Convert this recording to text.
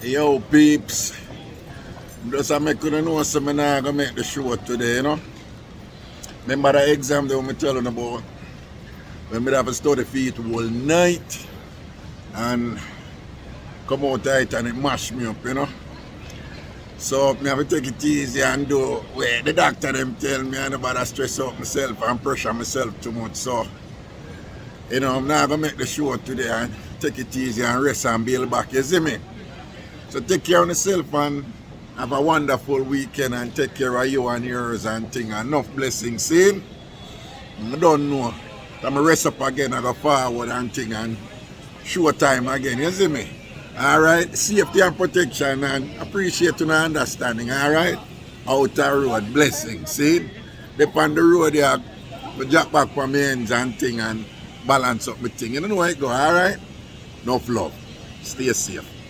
Yo, peeps. Just I make you know so I'm not gonna make the show today, you know. Remember the exam that I'm telling about? When I have to study for it all night and come out tight and it mash me up, you know. So I have to take it easy and do where the doctor them tell me I never bother stress out myself and pressure myself too much. So, you know, I'm not gonna make the show today and take it easy and rest and build back, you see me? So take care of yourself and have a wonderful weekend and take care of you and yours and thing. Enough blessings, see? I don't know. I'm going to rest up again, I go forward and thing and show time again, you see me? Alright, safety and protection and appreciate your understanding, alright? Outer road, blessings, see? Dep on the road there, I jack back from my ends and thing and balance up my thing. You know how it go, alright? Enough love. Stay safe.